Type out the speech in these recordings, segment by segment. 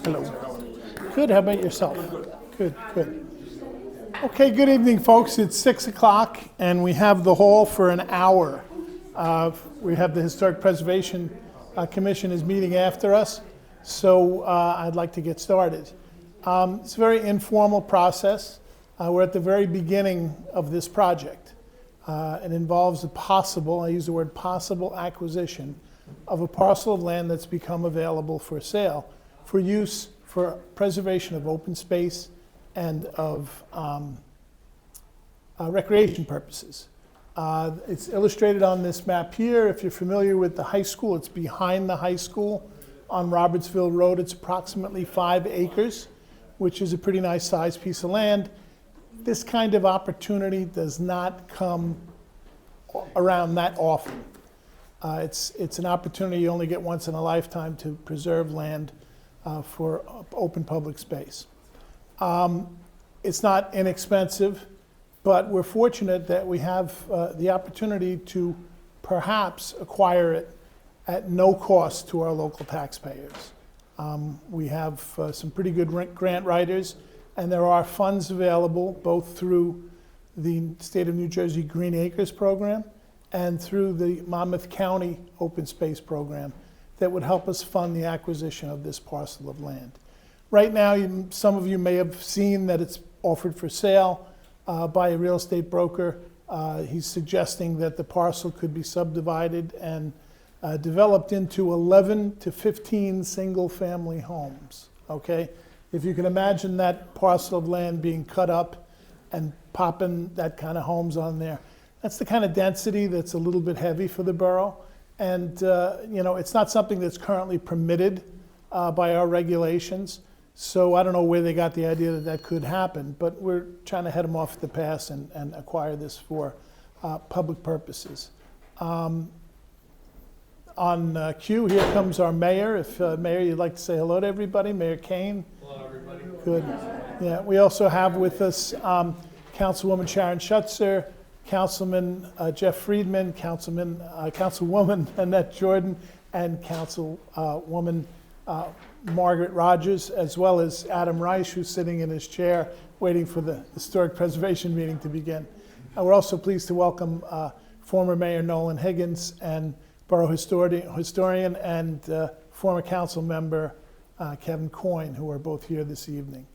Hello. Good, how about yourself? Good, good. Okay, good evening, folks. It's 6 o'clock, and we have the hall for an hour. We have the Historic Preservation Commission is meeting after us, so I'd like to get started. It's a very informal process. We're at the very beginning of this project. It involves a possible, I use the word possible, acquisition of a parcel of land that's become available for sale for use for preservation of open space and of recreation purposes. It's illustrated on this map here. If you're familiar with the high school, it's behind the high school on Robertsville Road. It's approximately 5 acres, which is a pretty nice sized piece of land. This kind of opportunity does not come around that often. It's an opportunity you only get once in a lifetime to preserve land for open public space. It's not inexpensive, but we're fortunate that we have the opportunity to perhaps acquire it at no cost to our local taxpayers. We have some pretty good grant writers, and there are funds available both through the State of New Jersey Green Acres program and through the Monmouth County Open Space program that would help us fund the acquisition of this parcel of land. Right now, some of you may have seen that it's offered for sale by a real estate broker. He's suggesting that the parcel could be subdivided and developed into 11 to 15 single-family homes, okay? If you can imagine that parcel of land being cut up and popping that kind of homes on there, that's the kind of density that's a little bit heavy for the borough. And it's not something that's currently permitted by our regulations. So I don't know where they got the idea that that could happen, but we're trying to head them off at the pass and acquire this for public purposes. On cue, here comes our mayor. If Mayor, you'd like to say hello to everybody, Mayor Kane. Hello, everybody. Good. Yeah, we also have with us Councilwoman Sharon Schutzer, Councilman Jeff Friedman, Councilwoman Annette Jordan, and Councilwoman Margaret Rogers, as well as Adam Reich, who's sitting in his chair waiting for the Historic Preservation meeting to begin. We're also pleased to welcome former Mayor Nolan Higgins and Borough Historian and former Council Member Kevin Coyne, who are both here this evening.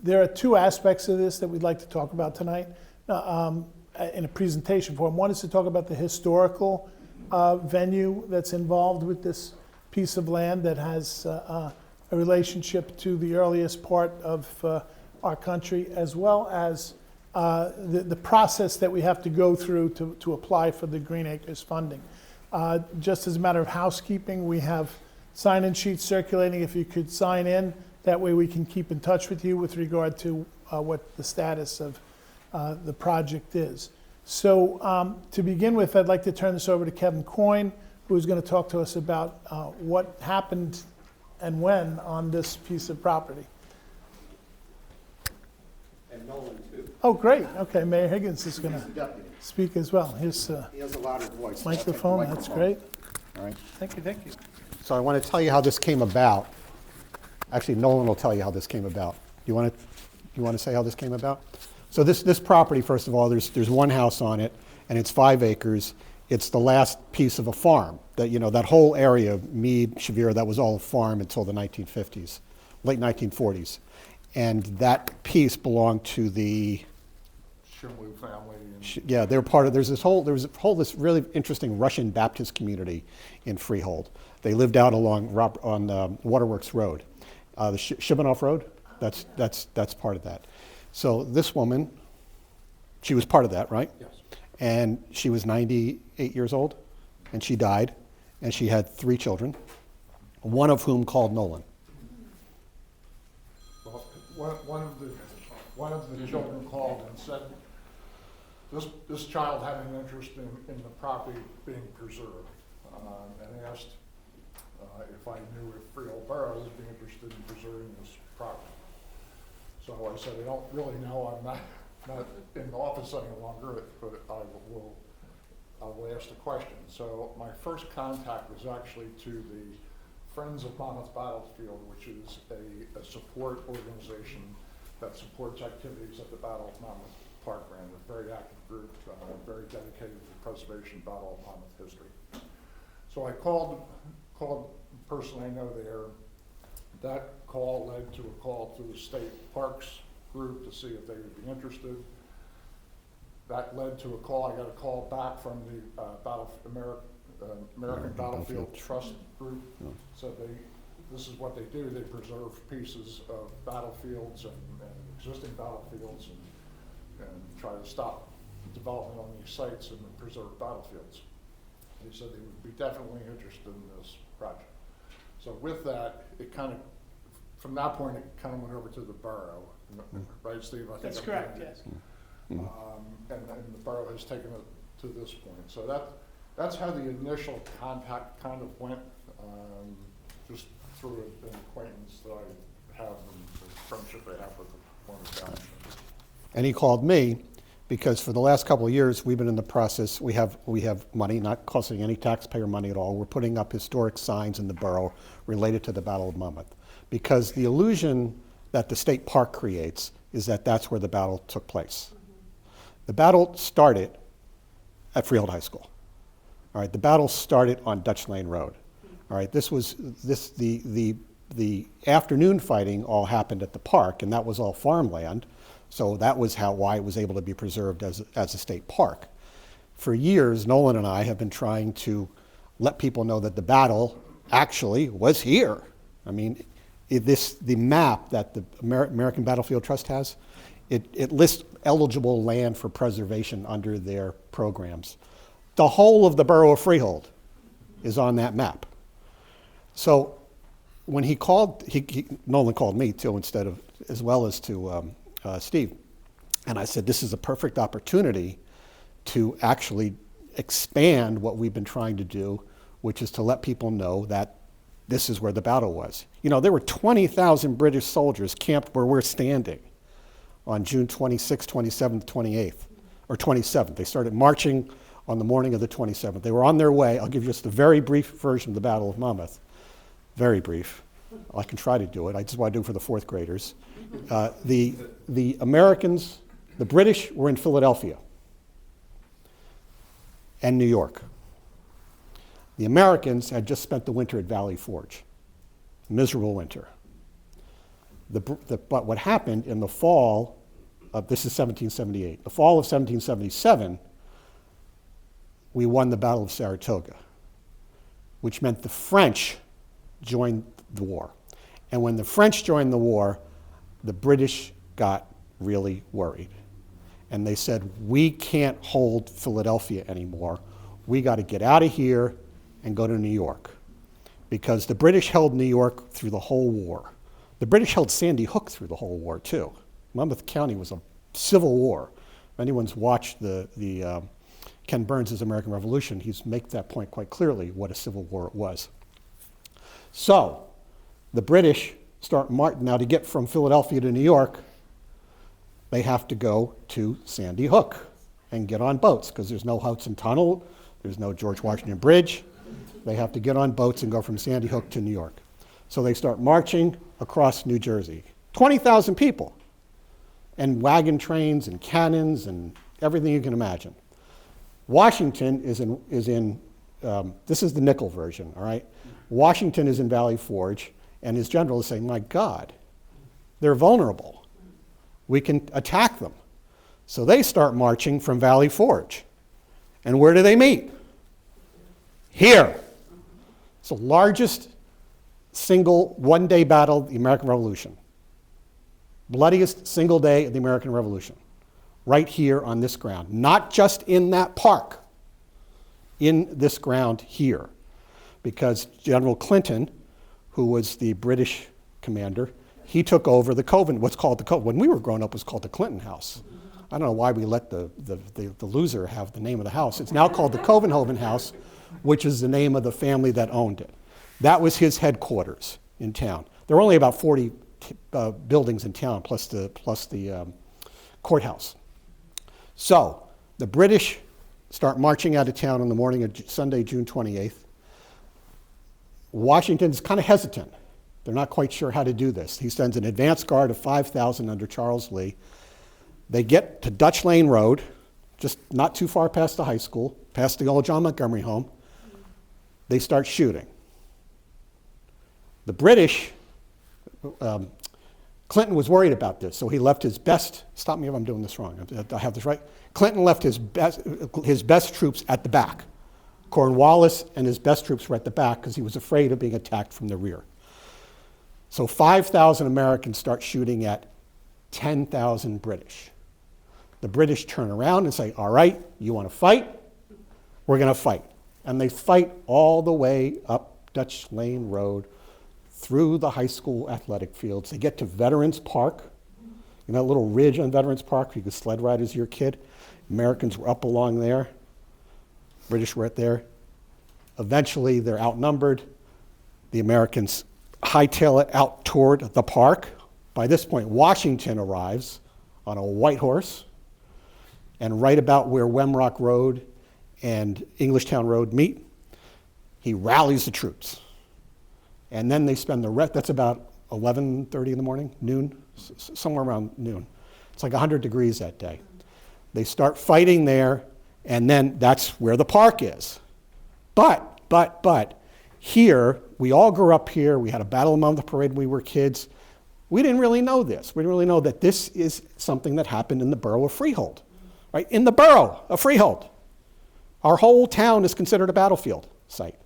There are 2 aspects of this that we'd like to talk about tonight in a presentation form. One is to talk about the historical venue that's involved with this piece of land that has a relationship to the earliest part of our country, as well as the process that we have to go through to apply for the Green Acres funding. Just as a matter of housekeeping, we have sign-in sheets circulating. If you could sign in, that way we can keep in touch with you with regard to what the status of the project is. So to begin with, I'd like to turn this over to Kevin Coyne, who's going to talk to us about what happened and when on this piece of property. And Nolan, too. Oh, great. Okay, Mayor Higgins is going to speak as well. Here's He has a louder voice. microphone. That's great. All right. Thank you, thank you. So I want to tell you how this came about. Actually, Nolan will tell you how this came about. You want to say how this came about? So this property, first of all, there's one house on it, and it's 5 acres. It's the last piece of a farm. That whole area, Mead, Shavira, that was all a farm until the 1950s, late 1940s. And that piece belonged to the Shimley family. yeah, they were part of. There was this really interesting Russian Baptist community in Freehold. They lived out along on Waterworks Road, the Shibanoff Road. That's part of that. So this woman, she was part of that, right? Yes. And she was 98 years old, and she died, and she had 3 children, one of whom called Nolan. Well, one of the children called and said, this child had an interest in the property being preserved, and asked if I knew if Freehold Borough would be interested in preserving this property. So I said, I don't really know. I'm not in the office any longer, but I will ask the question. So my first contact was actually to the Friends of Monmouth Battlefield, which is a support organization that supports activities at the Battle of Monmouth Parkland. A very active group, very dedicated to the preservation of Battle of Monmouth history. So I called the person I know there. That call led to a call to the state parks group to see if they would be interested. That led to a call. I got a call back from the American Battlefield Trust group. So this is what they do. They preserve pieces of battlefields and existing battlefields and try to stop development on these sites and preserve battlefields. They said they would be definitely interested in this project. So with that, it kind of, from that point, it kind of went over to the borough, right, Steve? I think That's I'm correct, getting it. yes. And the borough has taken it to this point. So that's how the initial contact kind of went, just through an acquaintance that I have and the friendship I have with the former township. And he called me because for the last couple of years, we've been in the process, we have money, not costing any taxpayer money at all. We're putting up historic signs in the borough related to the Battle of Monmouth. Because the illusion that the state park creates is that that's where the battle took place. The battle started at Freehold High School. All right, the battle started on Dutch Lane Road. All right, the afternoon fighting all happened at the park, and that was all farmland. So that was why it was able to be preserved as a state park. For years, Nolan and I have been trying to let people know that the battle actually was here. I mean, the map that the American Battlefield Trust has, it lists eligible land for preservation under their programs. The whole of the borough of Freehold is on that map. So when he called, Nolan called me too, as well as to Steve. And I said, this is a perfect opportunity to actually expand what we've been trying to do, which is to let people know that this is where the battle was. You know, there were 20,000 British soldiers camped where we're standing on June 26th, 27th, 28th, or 27th. They started marching on the morning of the 27th. They were on their way. I'll give you just a very brief version of the Battle of Monmouth. Very brief. I can try to do it. I just want to do it for the fourth graders. The Americans, the British were in Philadelphia and New York. The Americans had just spent the winter at Valley Forge. Miserable winter. But what happened in the fall of, this is 1778, the fall of 1777, we won the Battle of Saratoga, which meant the French joined the war. And when the French joined the war, the British got really worried. And they said, we can't hold Philadelphia anymore. We got to get out of here and go to New York. Because the British held New York through the whole war. The British held Sandy Hook through the whole war, too. Monmouth County was a civil war. If anyone's watched the Ken Burns' American Revolution, he's make that point quite clearly, what a civil war it was. So, the British start marching. Now, to get from Philadelphia to New York, they have to go to Sandy Hook and get on boats, because there's no Hudson Tunnel, there's no George Washington Bridge. They have to get on boats and go from Sandy Hook to New York. So they start marching across New Jersey. 20,000 people, and wagon trains and cannons and everything you can imagine. Washington is in this is the nickel version, all right? Washington is in Valley Forge, and his general is saying, my God, they're vulnerable. We can attack them. So they start marching from Valley Forge. And where do they meet? Here. It's the largest single one-day battle of the American Revolution. Bloodiest single day of the American Revolution. Right here on this ground. Not just in that park. In this ground here. Because General Clinton, who was the British commander, he took over the Coven, what's called the when we were growing up, it was called the Clinton House. I don't know why we let the loser have the name of the house. It's now called the Covenhoven House, which is the name of the family that owned it. That was his headquarters in town. There were only about 40 buildings in town, plus the courthouse. So the British start marching out of town on the morning of Sunday, June 28th. Washington's kind of hesitant. They're not quite sure how to do this. He sends an advance guard of 5,000 under Charles Lee. They get to Dutch Lane Road, just not too far past the high school, past the old John Montgomery home. They start shooting. The British, Clinton was worried about this, so he left his best, stop me if I'm doing this wrong, I have this right. Clinton left his best troops at the back. Cornwallis and his best troops were at the back because he was afraid of being attacked from the rear. So 5,000 Americans start shooting at 10,000 British. The British turn around and say, all right, you want to fight? We're going to fight. And they fight all the way up Dutch Lane Road through the high school athletic fields. They get to Veterans Park, you know, that little ridge on Veterans Park where you could sled ride as your kid. Americans were up along there. British were there. Eventually, they're outnumbered. The Americans hightail it out toward the park. By this point, Washington arrives on a white horse, and right about where Wemrock Road and Englishtown Road meet, he rallies the troops. And then they spend the rest, that's about 11:30 in the morning, noon, somewhere around noon. It's like 100 degrees that day. They start fighting there, and then that's where the park is. But, here, we all grew up here, we had a Battle of Monmouth parade when we were kids. We didn't really know this. We didn't really know that this is something that happened in the borough of Freehold, right? In the borough of Freehold. Our whole town is considered a battlefield site.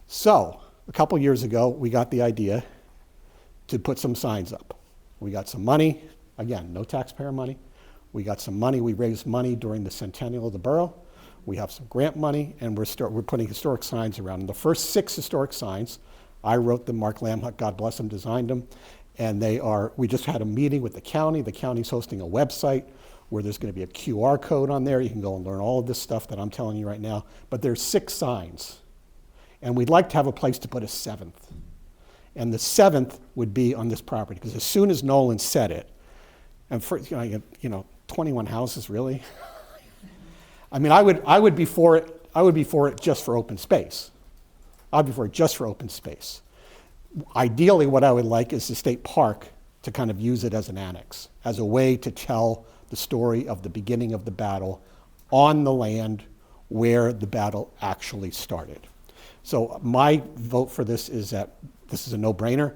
So, a couple years ago, we got the idea to put some signs up. We got some money, again, no taxpayer money. We got some money, we raised money during the centennial of the borough. We have some grant money, and we're putting historic signs around. And the first 6 historic signs, I wrote them, Mark Lamhut, God bless him, designed them. And we just had a meeting with the county. The county's hosting a website where there's going to be a QR code on there. You can go and learn all of this stuff that I'm telling you right now. But there's 6 signs. And we'd like to have a place to put a 7th. And the 7th would be on this property, because as soon as Nolan said it, and for 21 houses, really? I mean, I would be for it. I would be for it just for open space. I'd be for it just for open space. Ideally, what I would like is the state park to kind of use it as an annex, as a way to tell the story of the beginning of the battle on the land where the battle actually started. So my vote for this is that this is a no-brainer.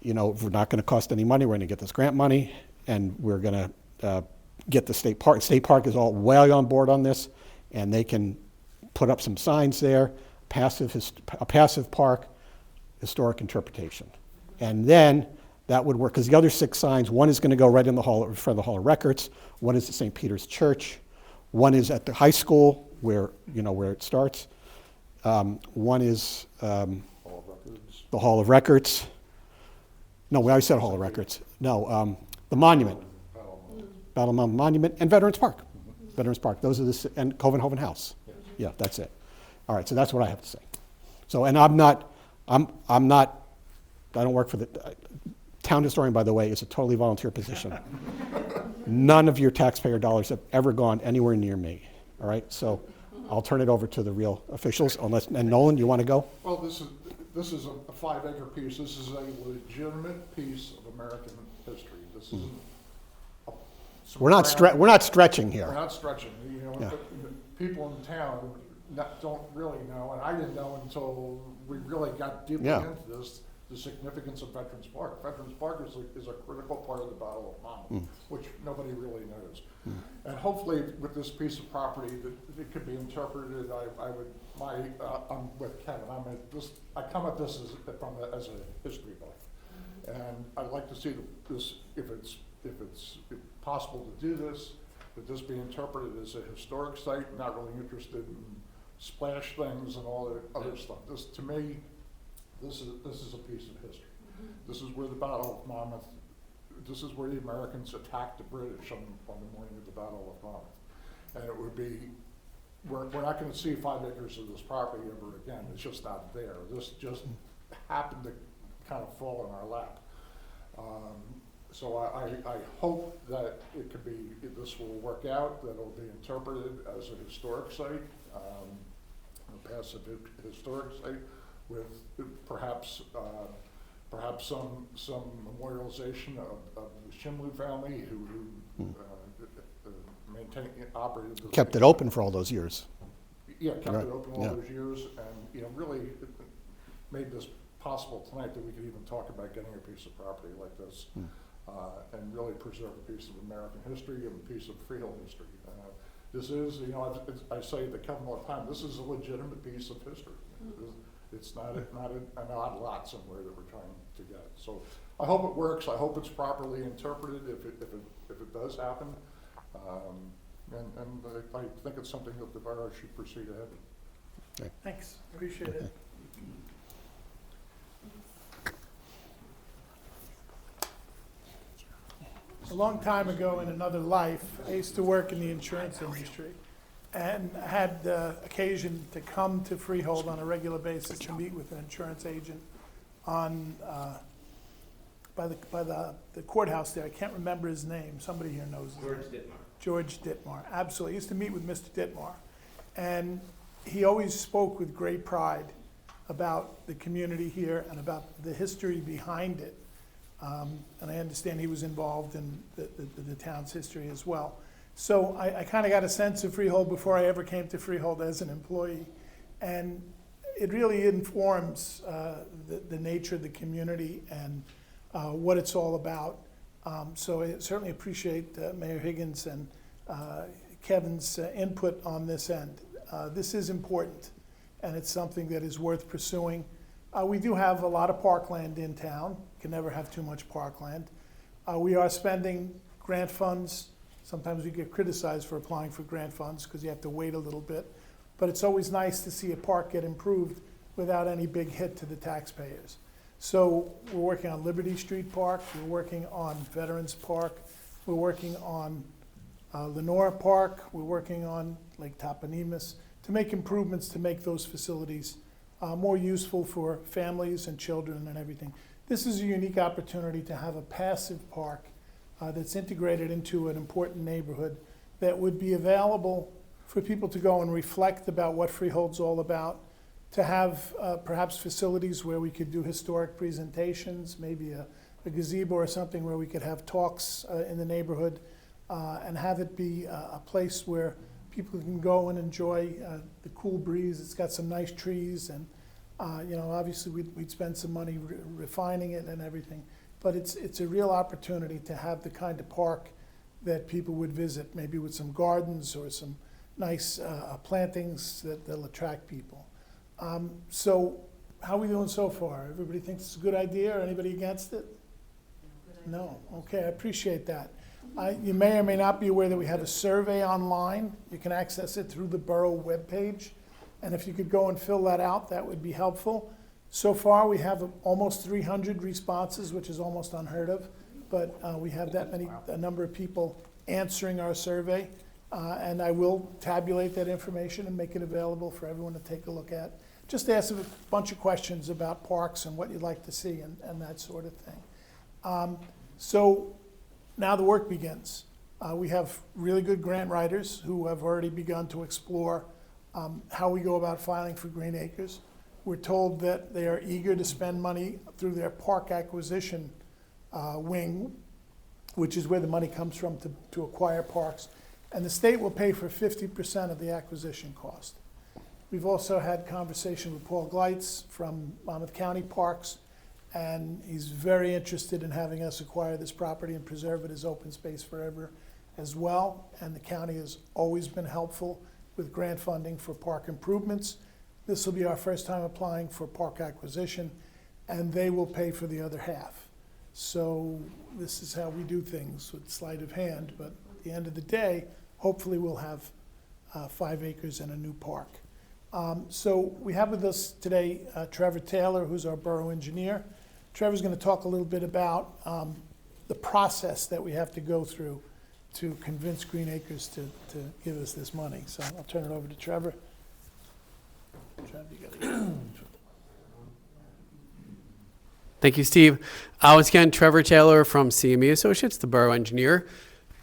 You know, we're not going to cost any money. We're going to get this grant money, and we're going to get the state park. State park is all well on board on this, and they can put up some signs there, a passive park, historic interpretation. And then that would work, because the other 6 signs, one is going to go right in the hall, in front of the Hall of Records, one is at St. Peter's Church, one is at the high school where it starts, one is the Hall of Records. No, I said Hall of Records. No, the monument. Battle Mountain Monument, and Veterans Park. Veterans Park, those are and Covenhoven House. Yeah, that's it. All right, so that's what I have to say. So, and I don't work for the, town historian, by the way, is a totally volunteer position. None of your taxpayer dollars have ever gone anywhere near me, all right? So I'll turn it over to the real officials, and Nolan, you want to go? Well, this is a 5-acre piece. This is a legitimate piece of American history. This isn't We're not stretching here. We're not stretching. Yeah. People in town don't really know, and I didn't know until we really got deeply Yeah. into this, the significance of Veterans Park. Veterans Park is a critical part of the Battle of Monmouth, which nobody really knows. And hopefully, with this piece of property, that it could be interpreted. I'm with Kevin. I come at this as a history buff, and I'd like to see this, if it's possible to do this, that this be interpreted as a historic site. I'm not really interested in splash things and all the other stuff. This, to me, this is a piece of history. This is where the Battle of Monmouth, this is where the Americans attacked the British on the morning of the Battle of Monmouth. And it would be, we're not going to see 5 acres of this property ever again. It's just not there. This just happened to kind of fall in our lap. So I hope that this will work out, that it'll be interpreted as a historic site, a passive historic site, with perhaps, perhaps some memorialization of the Shimley family who maintained, operated. Kept it open for all those years. Yeah, kept Right, it open all yeah. those years, and, really made this possible tonight that we could even talk about getting a piece of property like this, and really preserve a piece of American history and a piece of Freehold history. This is, I say at the Kevin all the time, this is a legitimate piece of history. It's not an odd lot somewhere that we're trying to get. So I hope it works. I hope it's properly interpreted if it does happen. And I think it's something that the borough should proceed ahead. Thanks, appreciate it. A long time ago in another life, I used to work in the insurance industry and had occasion to come to Freehold on a regular basis to meet with an insurance agent on, by the courthouse there. I can't remember his name. Somebody here knows his name. George Dittmar, absolutely. I used to meet with Mr. Dittmar. And he always spoke with great pride about the community here and about the history behind it. And I understand he was involved in the town's history as well. So I kind of got a sense of Freehold before I ever came to Freehold as an employee. And it really informs the nature of the community and what it's all about. So I certainly appreciate Mayor Higgins and Kevin's input on this end. This is important, and it's something that is worth pursuing. We do have a lot of parkland in town. Can never have too much parkland. We are spending grant funds. Sometimes we get criticized for applying for grant funds because you have to wait a little bit. But it's always nice to see a park get improved without any big hit to the taxpayers. So we're working on Liberty Street Park, we're working on Veterans Park, we're working on Lenore Park, we're working on Lake Toponimus to make improvements to make those facilities more useful for families and children and everything. This is a unique opportunity to have a passive park that's integrated into an important neighborhood that would be available for people to go and reflect about what Freehold's all about, to have perhaps facilities where we could do historic presentations, maybe a gazebo or something where we could have talks in the neighborhood, and have it be a place where people can go and enjoy the cool breeze. It's got some nice trees, and obviously we'd spend some money refining it and everything. But it's a real opportunity to have the kind of park that people would visit, maybe with some gardens or some nice plantings that'll attract people. So how are we doing so far? Everybody thinks it's a good idea, or anybody against it? No, okay, I appreciate that. You may or may not be aware that we have a survey online. You can access it through the borough webpage. And if you could go and fill that out, that would be helpful. So far, we have almost 300 responses, which is almost unheard of. But we have a number of people answering our survey. And I will tabulate that information and make it available for everyone to take a look at. Just ask a bunch of questions about parks and what you'd like to see and that sort of thing. So now the work begins. We have really good grant writers who have already begun to explore how we go about filing for Green Acres. We're told that they are eager to spend money through their park acquisition wing, which is where the money comes from to acquire parks. And the state will pay for 50% of the acquisition cost. We've also had conversation with Paul Gleitz from Monmouth County Parks, and he's very interested in having us acquire this property and preserve it as open space forever as well. And the county has always been helpful with grant funding for park improvements. This will be our first time applying for park acquisition, and they will pay for the other half. So this is how we do things with sleight of hand, but at the end of the day, hopefully we'll have 5 acres and a new park. So we have with us today Trevor Taylor, who's our borough engineer. Trevor's going to talk a little bit about the process that we have to go through to convince Green Acres to give us this money. So I'll turn it over to Trevor. Trevor, you gotta Thank you, Steve. Once again, Trevor Taylor from CME Associates, the borough engineer.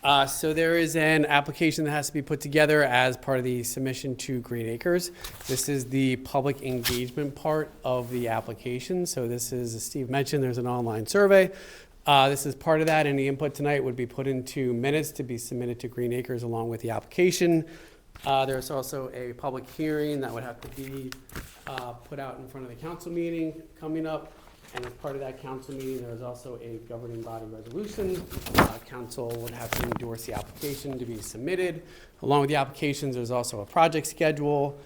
So there is an application that has to be put together as part of the submission to Green Acres. This is the public engagement part of the application. So this is, as Steve mentioned, there's an online survey. This is part of that. Any input tonight would be put into minutes to be submitted to Green Acres along with the application. There's also a public hearing that would have to be put out in front of the council meeting coming up. And as part of that council meeting, there is also a governing body resolution. Council would have to endorse the application to be submitted. Along with the applications, there's also a project schedule,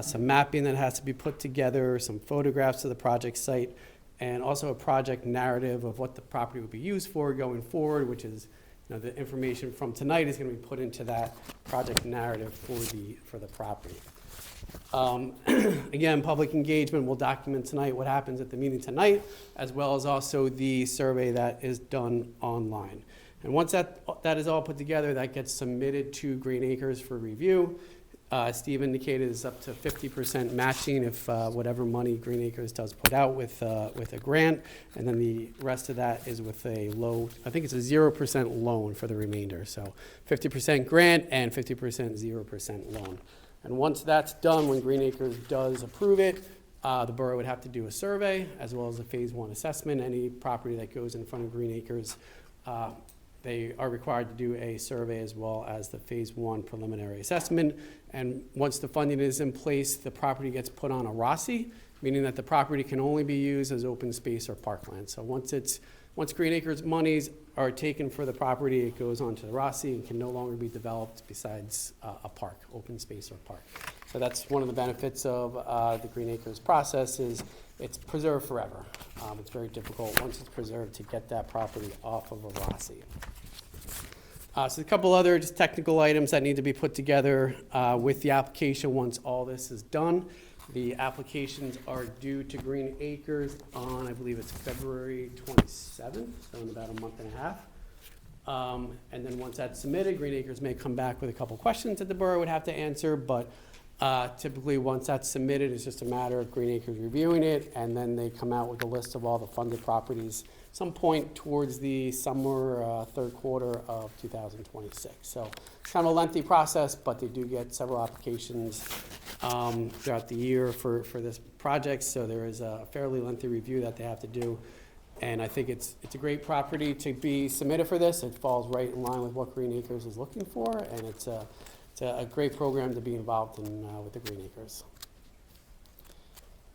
some mapping that has to be put together, some photographs of the project site, and also a project narrative of what the property would be used for going forward, which is, the information from tonight is going to be put into that project narrative for the property. Again, public engagement will document tonight what happens at the meeting tonight, as well as also the survey that is done online. And once that is all put together, that gets submitted to Green Acres for review. Steve indicated it's up to 50% matching if whatever money Green Acres does put out with a grant, and then the rest of that is with a low, I think it's a 0% loan for the remainder. So 50% grant and 50% 0% loan. And once that's done, when Green Acres does approve it, the borough would have to do a survey as well as a phase 1 assessment. Any property that goes in front of Green Acres, they are required to do a survey as well as the phase 1 preliminary assessment. And once the funding is in place, the property gets put on a ROSI, meaning that the property can only be used as open space or parkland. So once Green Acres monies are taken for the property, it goes onto the ROSI and can no longer be developed besides a park, open space or park. So that's one of the benefits of the Green Acres process is it's preserved forever. It's very difficult once it's preserved to get that property off of a ROSI. So a couple other just technical items that need to be put together with the application once all this is done. The applications are due to Green Acres on, I believe it's February 27th, so in about a month and a half. And then once that's submitted, Green Acres may come back with a couple questions that the borough would have to answer, but typically once that's submitted, it's just a matter of Green Acres reviewing it, and then they come out with a list of all the funded properties some point towards the summer, third quarter of 2026. So it's kind of a lengthy process, but they do get several applications throughout the year for this project. So there is a fairly lengthy review that they have to do. And I think it's a great property to be submitted for this. It falls right in line with what Green Acres is looking for, and it's a great program to be involved in with the Green Acres.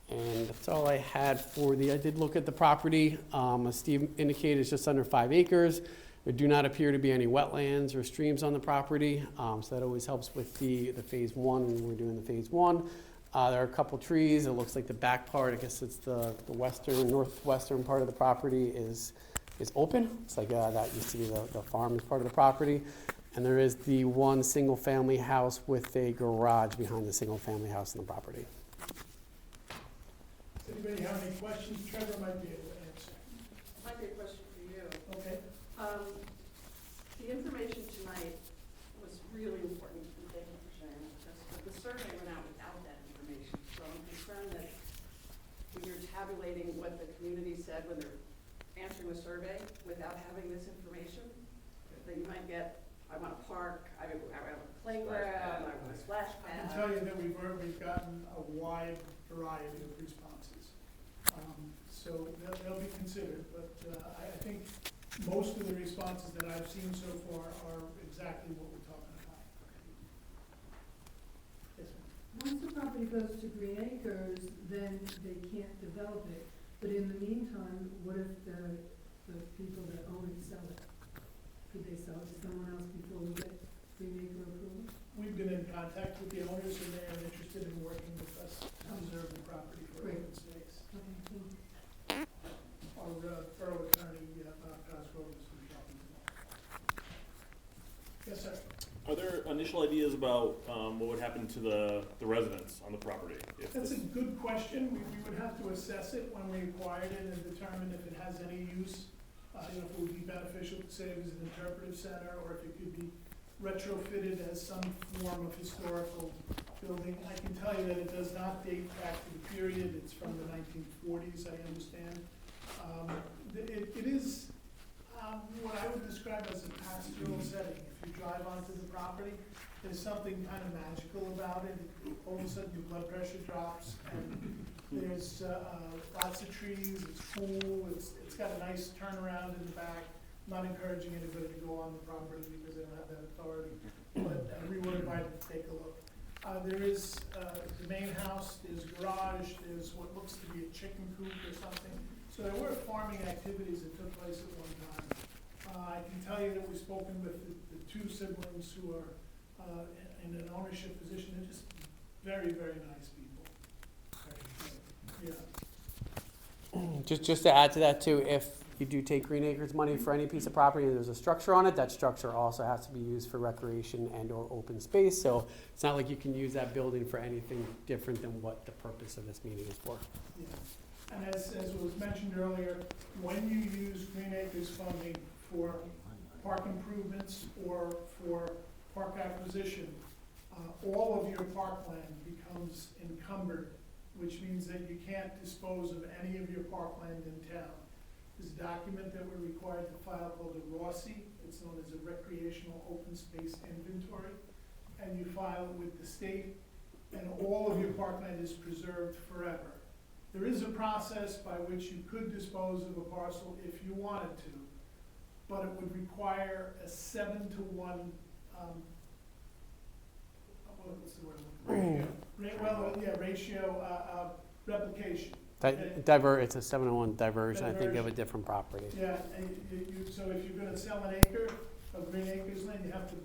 And that's all I had for I did look at the property. As Steve indicated, it's just under 5 acres. There do not appear to be any wetlands or streams on the property, so that always helps with the phase 1 when we're doing the phase 1. There are a couple trees. It looks like the back part, I guess it's the northwestern part of the property is open. It's like that used to be the farm's part of the property. And there is the one single-family house with a garage behind the single-family house on the property. Does anybody have any questions? Trevor might be able to answer. Might be a question for you. Okay. The information tonight was really important, and thank you for sharing it, but the survey went out without that information. So I'm concerned that when you're tabulating what the community said when they're answering the survey without having this information, that you might get, I want a park, I want a playground, I want a splash I can pad. tell you that we've gotten a wide variety of responses. So they'll be considered, but I think most of the responses that I've seen so far are exactly what we're talking about. Yes, ma'am. Once the property goes to Green Acres, then they can't develop it. But in the meantime, what if the people that own it sell it? Could they sell it to someone else before we get Green Acre approval? We've been in contact with the owners, and they are interested in working with us to preserve the property for Great. open space. Okay, thank you. Our borough attorney, Bob Cosgrove, is going to help them. Yes, sir. Are there initial ideas about what would happen to the residents on the property? If That's a this- good question. We would have to assess it when we acquired it and determine if it has any use. If it would be beneficial to say it was an interpretive center, or if it could be retrofitted as some form of historical building. I can tell you that it does not date back to the period. It's from the 1940s, I understand. It is what I would describe as a pastoral setting. If drive onto the property. There's something kind of magical about it. All of a sudden, your blood pressure drops, and there's lots of trees, it's cool, it's got a nice turnaround in the back. I'm not encouraging anybody to go on the property because they don't have that authority, but we were invited to take a look. There is the main house, there's garage, there's what looks to be a chicken coop or something. So there were farming activities that took place at one time. I can tell you that we've spoken with the two siblings who are in an ownership position. They're just very, very nice people. Yeah. Just to add to that too, if you do take Green Acres money for any piece of property and there's a structure on it, that structure also has to be used for recreation and or open space. So it's not like you can use that building for anything different than what the purpose of this meeting is for. Yeah. And as was mentioned earlier, when you use Green Acres funding for park improvements or for park acquisition, all of your parkland becomes encumbered, which means that you can't dispose of any of your parkland in town. There's a document that we're required to file called a ROSI. It's known as a Recreational Open Space Inventory. And you file it with the state, and all of your parkland is preserved forever. There is a process by which you could dispose of a parcel if you wanted to, but it would require a 7-to-1, what's the word? Ratio replication. It's a 701 diversion, I think, of a different property. Yeah, and so if you're gonna sell an acre of Green Acres land, you have to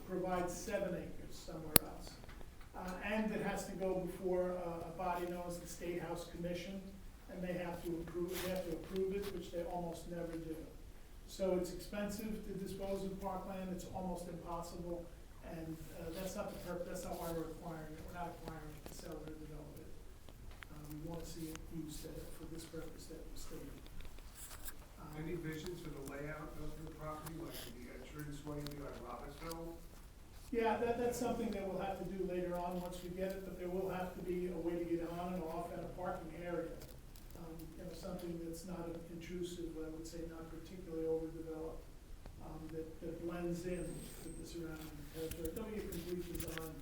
provide 7 acres somewhere else. And it has to go before a body known as the State House Commission, and they have to approve it, which they almost never do. So it's expensive to dispose of parkland, it's almost impossible, and that's not the purpose, that's not why we're acquiring it. We're not acquiring it to sell it or develop it. We want to see it used for this purpose that was stated. Any visions for the layout of the property, like the entrance way, like Robertsville? Yeah, that's something that we'll have to do later on once we get it, but there will have to be a way to get on and off and a parking area. Something that's not intrusive, I would say not particularly overdeveloped, that blends in with the surrounding territory. There'll be a complete design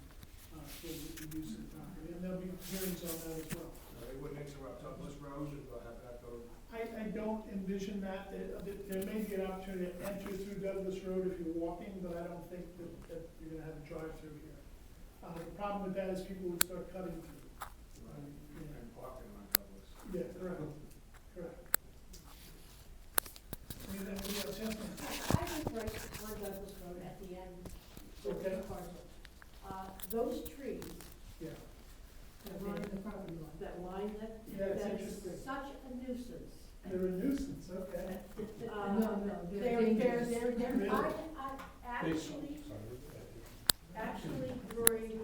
for the use of the property, and there'll be hearings on that as well. They wouldn't interrupt Douglas Road and have that go? I don't envision that. There may be an opportunity to enter through Douglas Road if you're walking, but I don't think that you're gonna have a drive-through here. The problem with that is people would start cutting through. And parking on Douglas. Yeah, correct. Correct. Anybody else? Yes, ma'am. I live right on Douglas Road at the end of Okay. the parcel. Those trees Yeah. That line the property line. that line Yeah, it's that is interesting. such a nuisance. They're a nuisance, okay. No, they're dangerous. Really? Actually during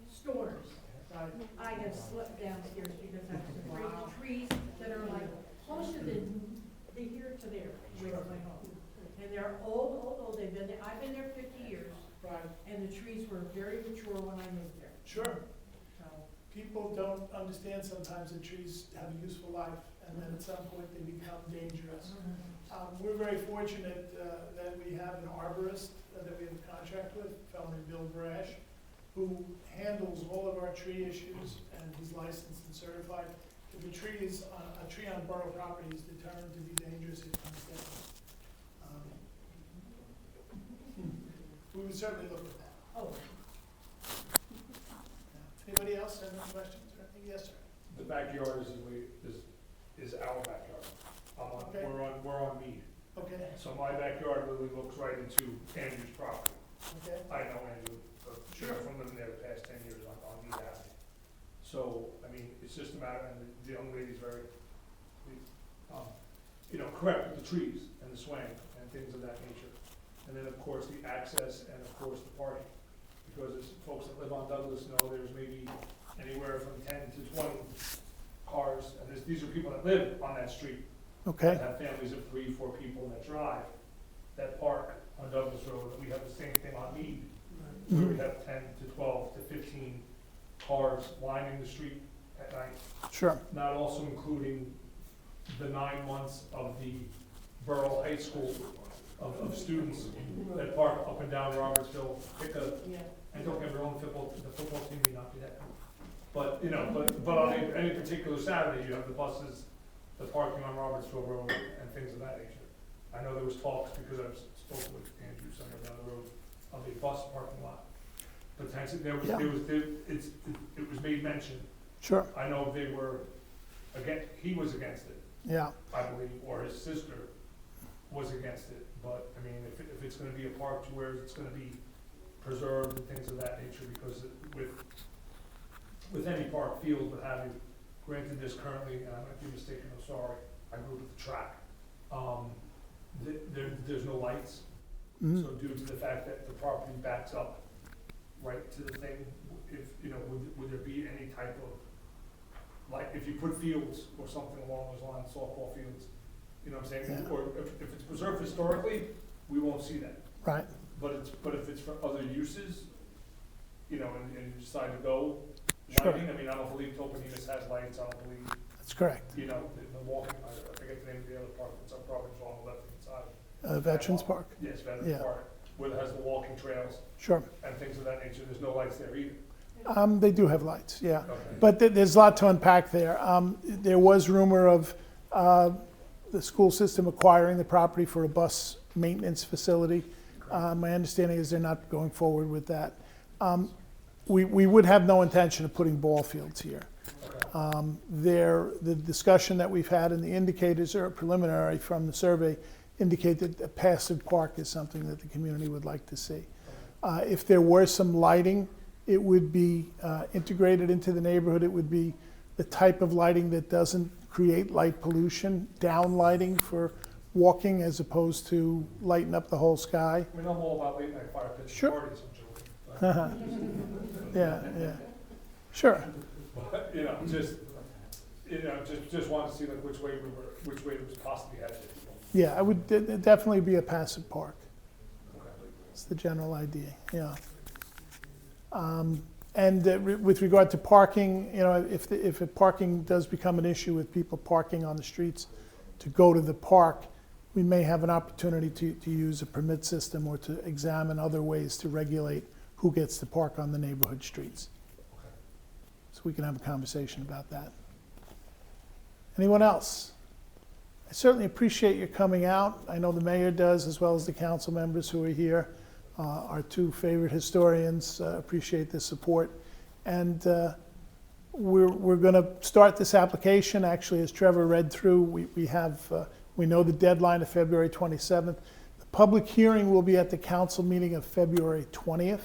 storms, Right. I have slipped downstairs because I was afraid of trees that are like closer than here to there with my home. And they're old, they've been there, I've been there 50 years, Right. and the trees were very mature when I moved there, Sure. so. People don't understand sometimes that trees have a useful life, and then at some point they become dangerous. We're very fortunate that we have an arborist that we have a contract with, a fellow named Bill Brash, who handles all of our tree issues, and he's licensed and certified. If a tree on borough property is determined to be dangerous, it comes down. We would certainly look at that. Oh, Anybody else have any questions or anything? Yes, sir. The backyard is our backyard. Okay. We're on Mead. Okay, So my backyard literally looks right into Andrew's property. okay. I know Andrew, from living there the past 10 years on Mead Avenue. So, I mean, it's just a matter, and the young lady's very, correct with the trees and the swing and things of that nature. And then, of course, the access and, of course, the parking. Because as folks that live on Douglas know, there's maybe anywhere from 10 to 20 cars, and these are people that live on that street. Okay. That have families of 3, 4 people that drive, that park on Douglas Road. And we have the same thing on Mead, where we have 10 to 12 to 15 cars lining the street at night. Sure. Not also including the 9 months of the Borough High School of students that park up and down Robertsville, pick a, and don't get me wrong, the football team may not be that good. But, you know, but on any particular Saturday, you have the buses, the parking on Robertsville Road and things of that nature. I know there was talks, because I've spoken with Andrew somewhere down the road, of a bus parking lot. Potentially, it was made mention. Sure, I know they were he was against it, yeah. I believe, or his sister was against it. But, I mean, if it's gonna be a park to where it's gonna be preserved and things of that nature, because with any park, field, what have you, granted this currently, and I might be mistaken, I'm sorry, I grew up with the track. There's no lights, Mhm. so due to the fact that the property backs up right to the thing, if, you know, would there be any type of, like, if you put fields or something along those lines, softball fields, you know what I'm saying? Yeah. Or if it's preserved historically, we won't see that. Right, But if it's for other uses, you know, and you decide to go Sure. lighting, I mean, I don't believe Topanitas has lights, I don't believe, that's correct. you know, the walking, I forget the name of the other park, it's on Providence on the left-hand side. Veterans Park, Yes, Yeah. Veterans Park, where it has the walking trails sure. and things of that nature, there's no lights there either. They do have lights, yeah. Okay. But there's a lot to unpack there. There was rumor of the school system acquiring the property for a bus maintenance facility. My understanding is they're not going forward with that. We would have no intention of putting ball fields here. The discussion that we've had and the indicators are preliminary from the survey indicate that a passive park is something that the community would like to see. If there were some lighting, it would be integrated into the neighborhood. It would be the type of lighting that doesn't create light pollution, down lighting for walking as opposed to lighting up the whole sky. I mean, I'm all about late night fire pits Sure. and parties, I'm joking. Yeah. Sure, But, you know, just wanted to see like which way it was possibly headed. yeah, it would definitely be a passive park. Okay. It's the general idea, yeah. And with regard to parking, you know, if parking does become an issue with people parking on the streets to go to the park, we may have an opportunity to use a permit system or to examine other ways to regulate who gets to park on the neighborhood streets. So we can have a conversation about that. Anyone else? I certainly appreciate your coming out. I know the mayor does, as well as the council members who are here. Our two favorite historians appreciate the support. And we're going to start this application. Actually, as Trevor read through, we know the deadline of February 27th. The public hearing will be at the council meeting of February 20th.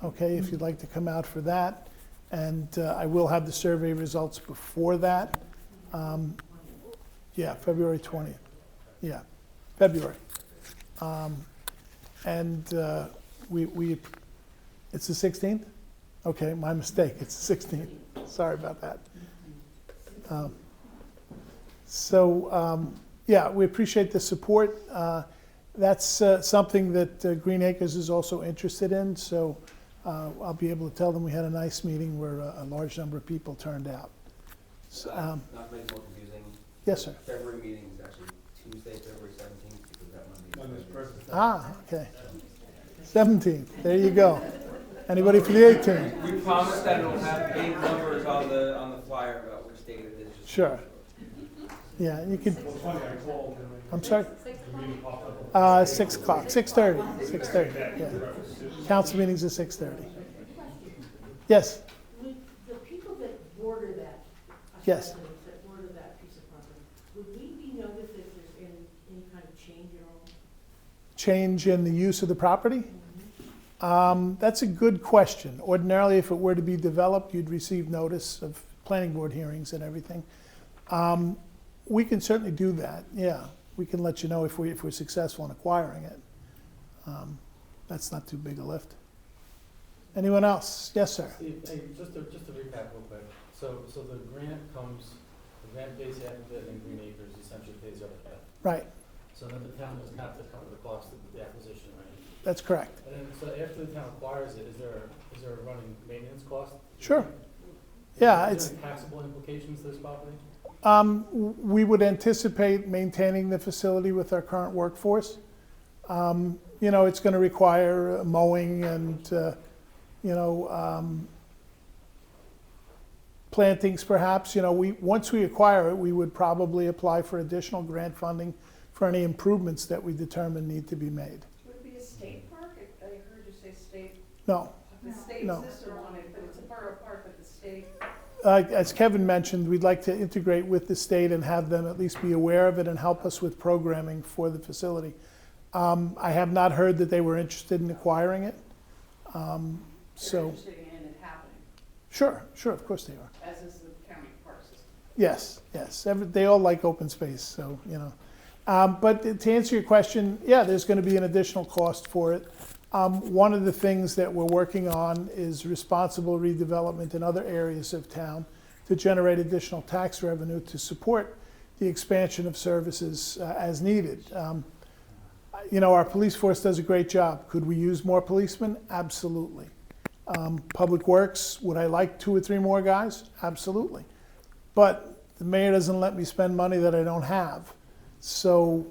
Okay, if you'd like to come out for that. And I will have the survey results before that. Yeah, February 20th. Yeah, February. And it's the 16th? Okay, my mistake, it's the 16th. Sorry about that. Yeah, we appreciate the support. That's something that Green Acres is also interested in, so I'll be able to tell them we had a nice meeting where a large number of people turned out. So, Not to make it more confusing. yes, sir. February meeting is actually Tuesday, February 17th, because that Monday. Okay. 17th, there you go. Anybody for the 18th? We promise that it'll have big numbers on the flyer about which date it is. Just Sure. Yeah, you could, Well, it's funny, I called and I'm sorry? the meeting popped up. 6 o'clock, 6:30, yeah. Council meetings at 6:30. Yes, Would the people that border that, Yes. residents that border that piece of property, would we be noticed if there's any kind of change at all? change in the use of the property? That's a good question. Ordinarily, if it were to be developed, you'd receive notice of planning board hearings and everything. We can certainly do that, yeah. We can let you know if we're successful in acquiring it. That's not too big a lift. Anyone else? Yes, sir. Steve, hey, just to recap real quick. So the grant pays half of it, and Green Acres essentially pays the other half. Right, So then the town doesn't have to cover the cost of the acquisition, right? that's correct. And then, so after the town acquires it, is there a running maintenance cost? Sure. Yeah, Is there any taxable implications to this property? We would anticipate maintaining the facility with our current workforce. You know, it's going to require mowing and, you know, plantings perhaps. You know, once we acquire it, we would probably apply for additional grant funding for any improvements that we determine need to be made. Would it be a state park? I heard you say state. No. The state No. sister wanted, but it's a borough park, but the state. As Kevin mentioned, we'd like to integrate with the state and have them at least be aware of it and help us with programming for the facility. I have not heard that they were interested in acquiring it. They're So, interested in it happening, sure, of course they are. as is the county park system. Yes. They all like open space, so, you know. But to answer your question, yeah, there's going to be an additional cost for it. One of the things that we're working on is responsible redevelopment in other areas of town to generate additional tax revenue to support the expansion of services as needed. You know, our police force does a great job. Could we use more policemen? Absolutely. Public Works, would I like 2 or 3 more guys? Absolutely. But the mayor doesn't let me spend money that I don't have. So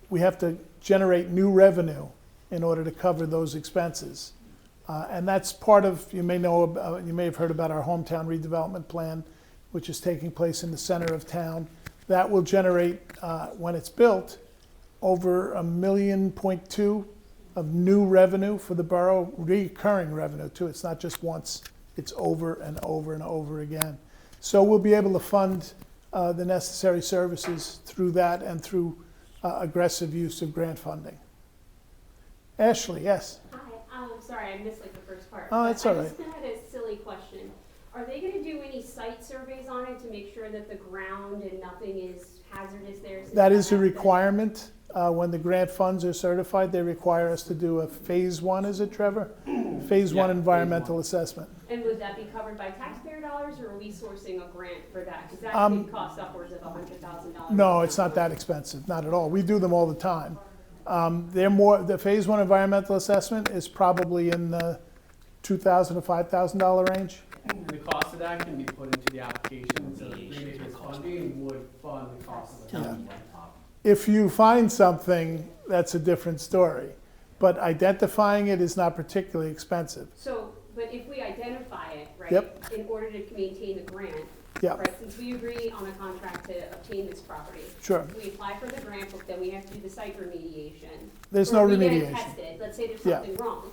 we have to generate new revenue in order to cover those expenses. And that's part of, you may have heard about our hometown redevelopment plan, which is taking place in the center of town. That will generate, when it's built, over $1.2 million of new revenue for the borough, recurring revenue too. It's not just once, it's over and over and over again. So we'll be able to fund the necessary services through that and through aggressive use of grant funding. Ashley, yes? Hi, sorry, I missed like the first part. Oh, but that's all I right. just had a silly question. Are they gonna do any site surveys on it to make sure that the ground and nothing is hazardous there? since That is a happens? requirement. When the grant funds are certified, they require us to do a phase 1, is it, Trevor? Phase 1 Yeah, environmental phase assessment. And would that be covered by taxpayer dollars, or are we sourcing a grant for that? Because that Um, can cost upwards of $100,000. No, it's not that expensive, not at all. We do them all the time. The phase 1 environmental assessment is probably in the $2,000 to $5,000 range. And the cost of that can be put into the application, so the Green Acres funding would fund the cost of it. Yeah. If you find something, that's a different story. But identifying it is not particularly expensive. So, but if we identify it, right? Yep. In order to maintain the grant, Yeah, right, since we agree on a contract to obtain this property. sure. We apply for the grant, but then we have to do the site remediation. There's Or no we get it remediation. tested, let's say there's Yeah. something wrong.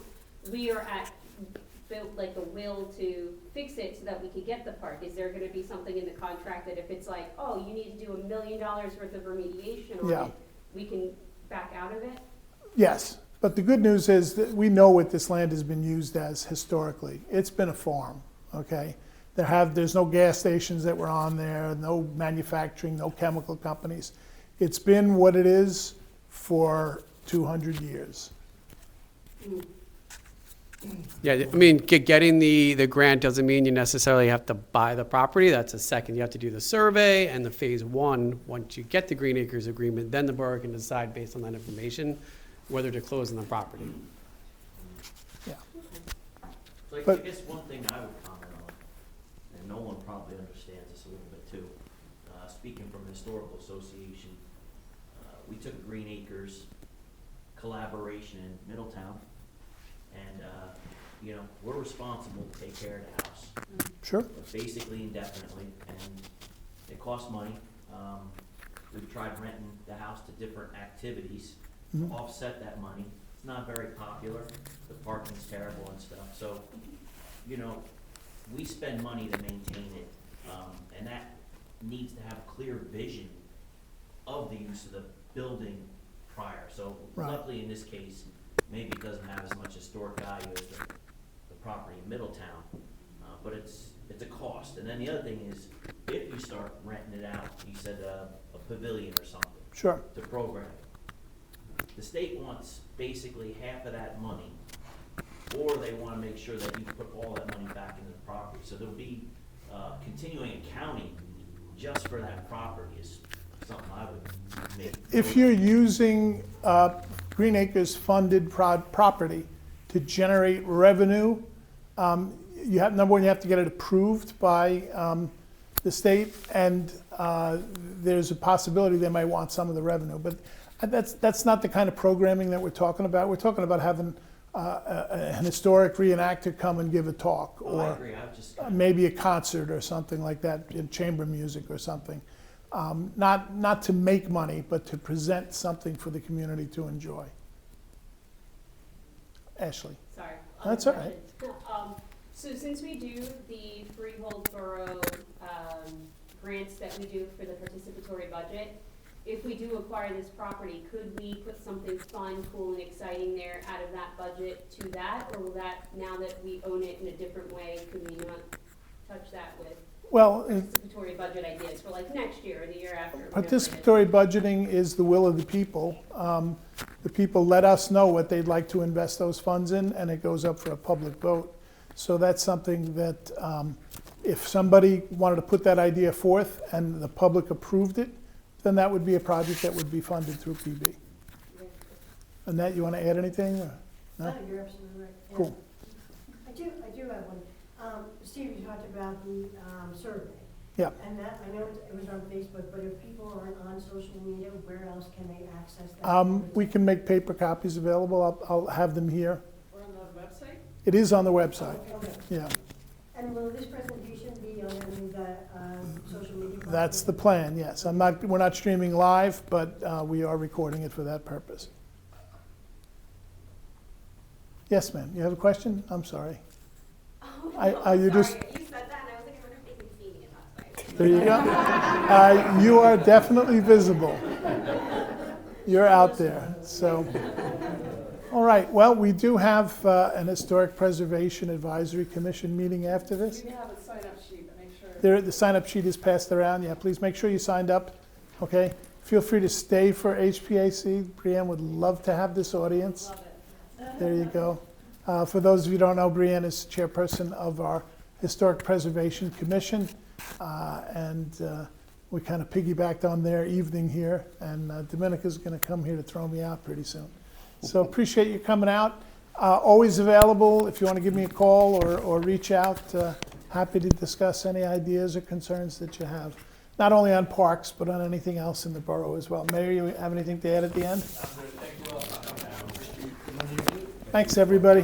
We are at, built like the will to fix it so that we could get the park. Is there gonna be something in the contract that if it's like, oh, you need to do $1 million worth of remediation Yeah. on it, we can back out of it? Yes, but the good news is that we know what this land has been used as historically. It's been a farm, okay? There's no gas stations that were on there, no manufacturing, no chemical companies. It's been what it is for 200 years. Yeah, I mean, getting the grant doesn't mean you necessarily have to buy the property. That's a second. You have to do the survey and the phase 1. Once you get the Green Acres agreement, then the borough can decide based on that information whether to close on the property. So I But- guess one thing I would comment on, and no one probably understands this a little bit too, speaking from a historical association, we took a Green Acres collaboration in Middletown, and, you know, we're responsible to take care of the house, Sure? basically indefinitely, and it costs money. We've tried renting the house to different activities to Mhm. offset that money. It's not very popular, the parking's terrible and stuff, so, you know, we spend money to maintain it, and that needs to have a clear vision of the use of the building prior. So Right. luckily in this case, maybe it doesn't have as much historic value as the property in Middletown, but it's a cost. And then the other thing is, if you start renting it out, you said a pavilion or something Sure. to program it. The state wants basically half of that money, or they wanna make sure that you put all that money back into the property. So there'll be, continuing accounting just for that property is something I would make. If you're using Green Acres funded property to generate revenue, number one, you have to get it approved by the state, and there's a possibility they might want some of the revenue. But That's not the kind of programming that we're talking about. We're talking about having an historic reenactor come and give a talk, Well, I or agree, I'm just, maybe a concert or something like that, in chamber music or something. Not to make money, but to present something for the community to enjoy. Ashley? Sorry. That's all right. So since we do the freehold borough grants that we do for the participatory budget, if we do acquire this property, could we put something fun, cool, and exciting there out of that budget to that? Or will that, now that we own it in a different way, could we not touch that with Well, participatory budget ideas for like next year or the year after? whatever it is? participatory budgeting is the will of the people. The people let us know what they'd like to invest those funds in, and it goes up for a public vote. So that's something that, if somebody wanted to put that idea forth and the public approved it, then that would be a project that would be funded through PB. Annette, you want to add anything? Or? No? No, you're absolutely right. Yeah. Cool. I do have one. Steve, you talked about the survey. Yeah. And that, I know it was on Facebook, but if people aren't on social media, where else can they access that? We can make paper copies available. I'll have them here. Or on the website? It is on the website. Okay. Yeah, And will this presentation be on any of the social media? that's the plan, yes. We're not streaming live, but we are recording it for that purpose. Yes, ma'am, you have a question? I'm sorry. Oh, I- no, are you sorry. just- You said that, and I was like, I wonder if they can see me last night. There you go. You are definitely visible. You're out there, so. All right, well, we do have an Historic Preservation Advisory Commission meeting after this. We have a sign-up sheet, but make sure. The sign-up sheet is passed around. Yeah, please make sure you signed up, okay? Feel free to stay for HPAC. Brianne would love to have this audience. Love it. There you go. For those of you who don't know, Brianne is chairperson of our Historic Preservation Commission, and we kind of piggybacked on their evening here, and Domenica's going to come here to throw me out pretty soon. So appreciate you coming out. Always available if you want to give me a call or reach out. Happy to discuss any ideas or concerns that you have, not only on parks, but on anything else in the borough as well. Mayor, you have anything to add at the end? Thanks, everybody.